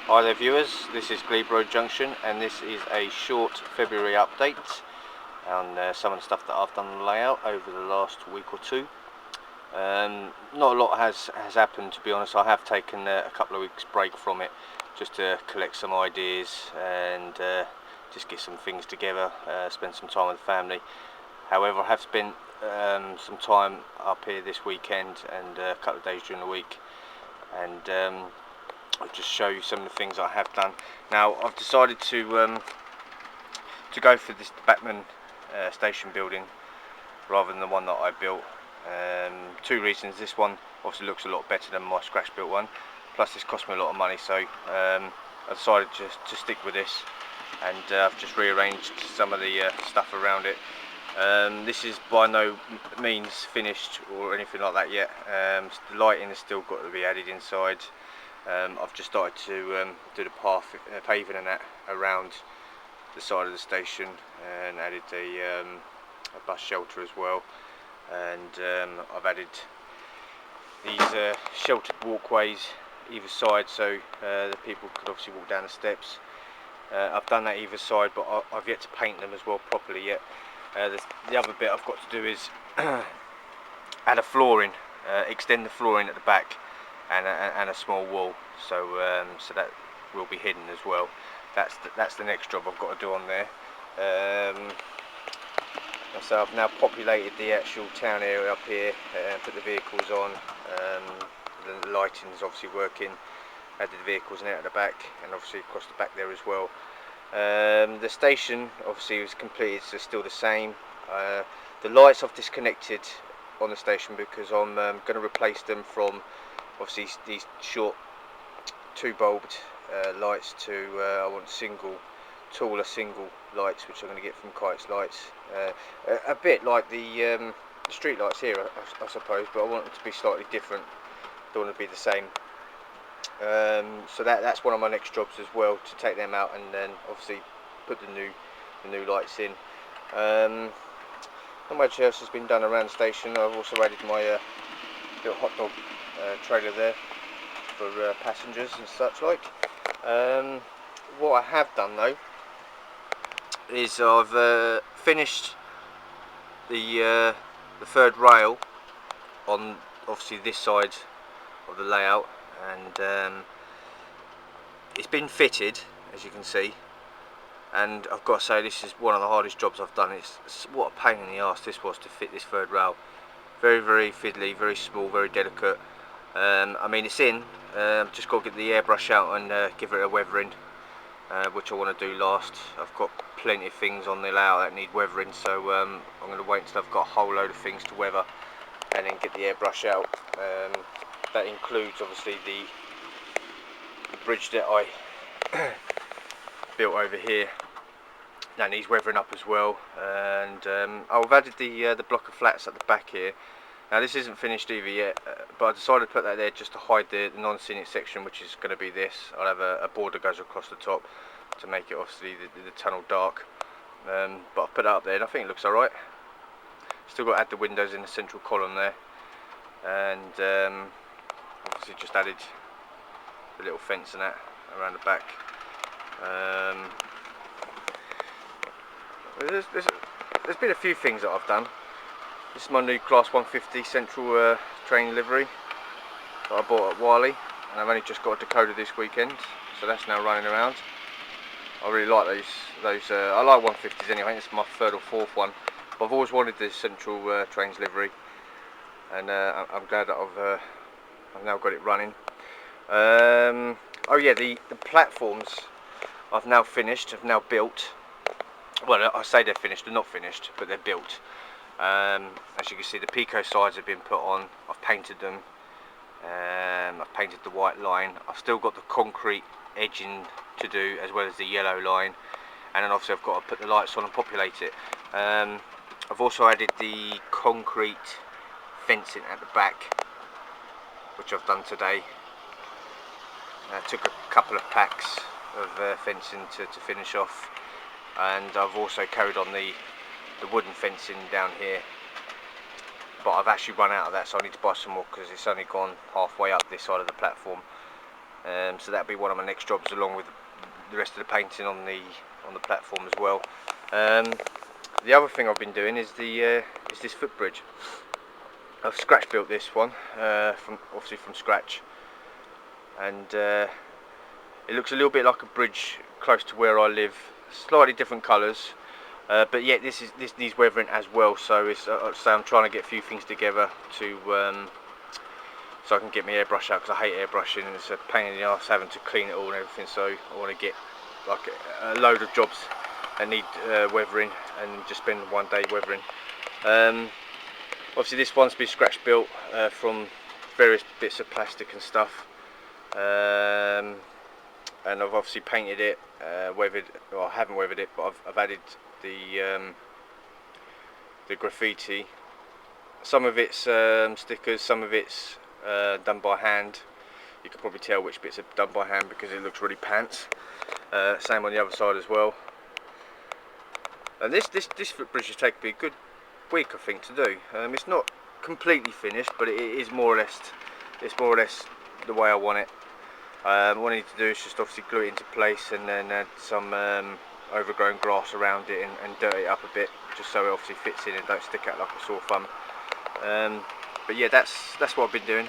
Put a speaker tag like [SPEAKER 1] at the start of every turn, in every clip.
[SPEAKER 1] Hi there viewers, this is Glebe Road Junction and this is a short February update on some of the stuff that I've done on the layout over the last week or two. Not a lot has happened, to be honest. I have taken a couple of weeks break from it just to collect some ideas and just get some things together, spend some time with the family. However, I have spent some time up here this weekend and a couple of days during the week, and I'll just show you some of the things I have done. Now I've decided to go for this Batman station building rather than the one that I built. Two reasons. This one obviously looks a lot better than my scratch built one, plus this cost me a lot of money, so I decided to stick with this, and I've just rearranged some of the stuff around it. This is by no means finished or anything like that yet. The lighting has still got to be added inside. I've just started to do the paving and that around the side of the station, and added a bus shelter as well, and I've added these sheltered walkways either side, so the people could obviously walk down the steps. I've done that either side, but I've yet to paint them as well properly yet. The other bit I've got to do is add a flooring, extend the flooring at the back, and a small wall, so that will be hidden as well. That's the next job I've got to do on there. So I've now populated the actual town area up here, put the vehicles on. The lighting is obviously working. Added the vehicles in out at the back, and obviously across the back there as well. The station obviously was completed, so still the same. The lights I've disconnected on the station because I'm going to replace them from obviously these short 2-bulbed lights to I want taller single lights, which I'm going to get from Kite's Lights. A bit like the street lights here, I suppose, but I want them to be slightly different. Don't want to be the same. So that's one of my next jobs as well, to take them out and then obviously put the new lights in. Not much else has been done around the station. I've also added my little hot dog trailer there for passengers and such like. What I have done though is I've finished the third rail on obviously this side of the layout, and it's been fitted, as you can see, and I've got to say this is one of the hardest jobs I've done. It's what a pain in the arse this was to fit this third rail. Very, very fiddly, very small, very delicate. I mean, it's in. Just got to get the airbrush out and give it a weathering, which I want to do last. I've got plenty of things on the layout that need weathering, so I'm going to wait until I've got a whole load of things to weather and then get the airbrush out. That includes obviously the bridge that I built over here. That needs weathering up as well, and I've added the block of flats at the back here. Now this isn't finished either yet, but I decided to put that there just to hide the non-scenic section, which is going to be this. I'll have a border goes across the top to make it obviously the tunnel dark, but I've put it up there and I think it looks alright. Still got to add the windows in the central column there, and obviously just added the little fence and that around the back. There's been a few things that I've done. This is my new Class 150 central train livery that I bought at Wiley, and I've only just got a decoder this weekend, so that's now running around. I really like those. I like 150s anyway. It's my third or fourth one, but I've always wanted this central trains livery, and I'm glad that I've now got it running. Oh yeah, the platforms I've now finished. I've now built. Well, I say they're finished. They're not finished, but they're built. As you can see, the Pico sides have been put on. I've painted them. I've painted the white line. I've still got the concrete edging to do, as well as the yellow line, and then obviously I've got to put the lights on and populate it. I've also added the concrete fencing at the back, which I've done today. I took a couple of packs of fencing to finish off, and I've also carried on the wooden fencing down here, but I've actually run out of that, so I need to buy some more because it's only gone halfway up this side of the platform. So that'll be one of my next jobs, along with the rest of the painting on the platform as well. The other thing I've been doing is this footbridge. I've scratch built this one, obviously from scratch, and it looks a little bit like a bridge close to where I live. Slightly different colours, but yet this needs weathering as well. So I'm trying to get a few things together to so I can get my airbrush out, because I hate airbrushing and it's a pain in the arse having to clean it all and everything. So I want to get like a load of jobs that need weathering and just spend one day weathering. Obviously this one's been scratch built from various bits of plastic and stuff, and I've obviously painted it, weathered. Well, I haven't weathered it, but I've added the graffiti. Some of it's stickers, some of it's done by hand. You can probably tell which bits are done by hand because it looks really pants. Same on the other side as well. And this footbridge has taken me a good week, I think, to do. It's not completely finished, but it is more or less. It's more or less the way I want it. What I need to do is just obviously glue it into place, and then add some overgrown grass around it and dirt it up a bit, just so it obviously fits in and don't stick out like a sore thumb. But yeah, that's what I've been doing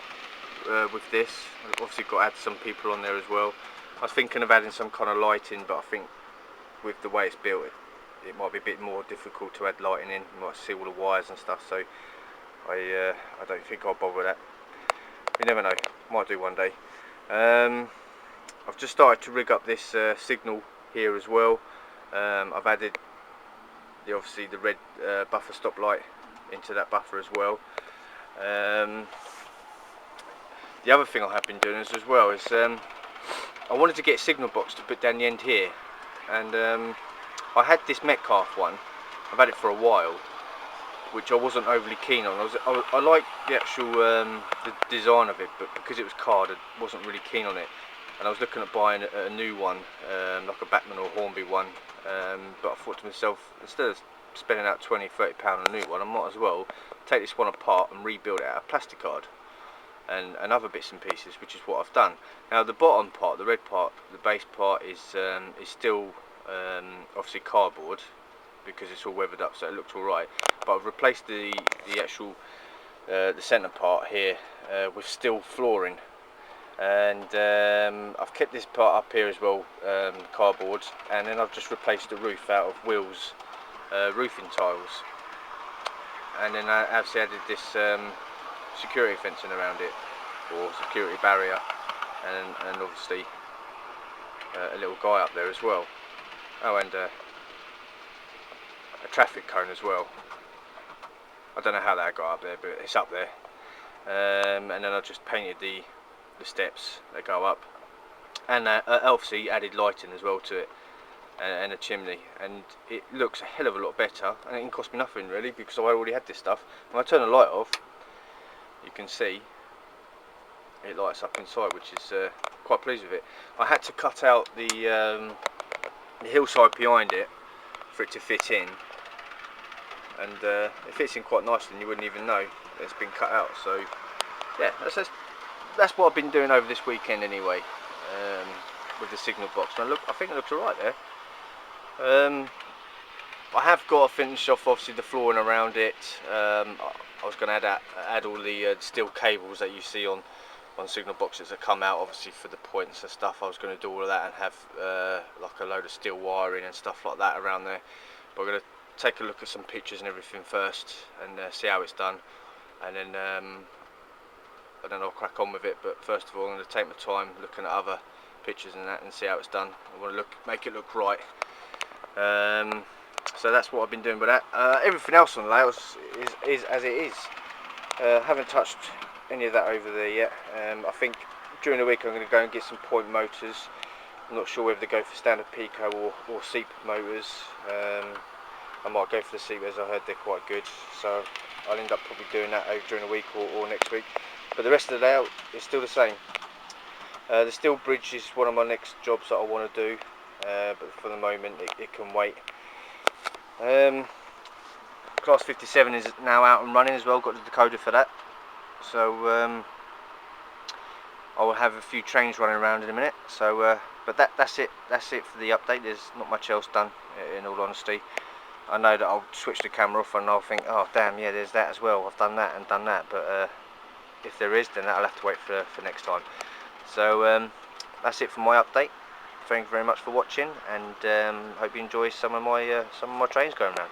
[SPEAKER 1] with this. I've obviously got to add some people on there as well. I was thinking of adding some kind of lighting, but I think with the way it's built, it might be a bit more difficult to add lighting in. You might see all the wires and stuff, so I don't think I'll bother with that. You never know, might do one day. I've just started to rig up this signal here as well. I've added obviously the red buffer stoplight into that buffer as well. The other thing I have been doing as well is I wanted to get a signal box to put down the end here, and I had this Metcalf one. I've had it for a while, which I wasn't overly keen on. I liked the actual the design of it, but because it was card, I wasn't really keen on it. And I was looking at buying a new one, like a Batman or Hornby one, but I thought to myself, instead of spending out £20–30 on a new one, I might as well take this one apart and rebuild it out of plastic card and other bits and pieces, which is what I've done. Now the bottom part, the red part, the base part is still obviously cardboard, because it's all weathered up, so it looks alright. But I've replaced the actual the centre part here with steel flooring, and I've kept this part up here as well, cardboard, and then I've just replaced the roof out of Will's roofing tiles, and then I actually added this security fencing around it, or security barrier, and obviously a little guy up there as well. Oh, and a traffic cone as well. I don't know how that got up there, but it's up there. And then I just painted the steps that go up, and obviously added lighting as well to it, and a chimney, and it looks a hell of a lot better, and it didn't cost me nothing really, because I already had this stuff. When I turn the light off, you can see it lights up inside, which is quite pleased with it. I had to cut out the hillside behind it for it to fit in, and it fits in quite nicely, and you wouldn't even know it's been cut out. So yeah, that's what I've been doing over this weekend anyway, with the signal box. And I think it looks alright there. I have got to finish off obviously the flooring around it. I was going to add all the steel cables that you see on signal boxes that come out, obviously for the points and stuff. I was going to do all of that and have like a load of steel wiring and stuff like that around there. But we're going to take a look at some pictures and everything first, and see how it's done, and then I'll crack on with it. But first of all, I'm going to take my time looking at other pictures and that, and see how it's done. I want to make it look right. So that's what I've been doing with that. Everything else on the layout is as it is. Haven't touched any of that over there yet. I think during the week I'm going to go and get some point motors. I'm not sure whether to go for standard Pico or seep motors. I might go for the seep, as I heard they're quite good, so I'll end up probably doing that during the week or next week. But the rest of the layout is still the same. The steel bridge is one of my next jobs that I want to do, but for the moment it can wait. Class 57 is now out and running as well, got the decoder for that. So I will have a few trains running around in a minute. So, but that's it. That's it for the update. There's not much else done, in all honesty. I know that I'll switch the camera off and I'll think, oh damn, yeah, there's that as well. I've done that and done that. But if there is, then I'll have to wait for next time. So that's it for my update. Thank you very much for watching, and hope you enjoy some of my trains going around.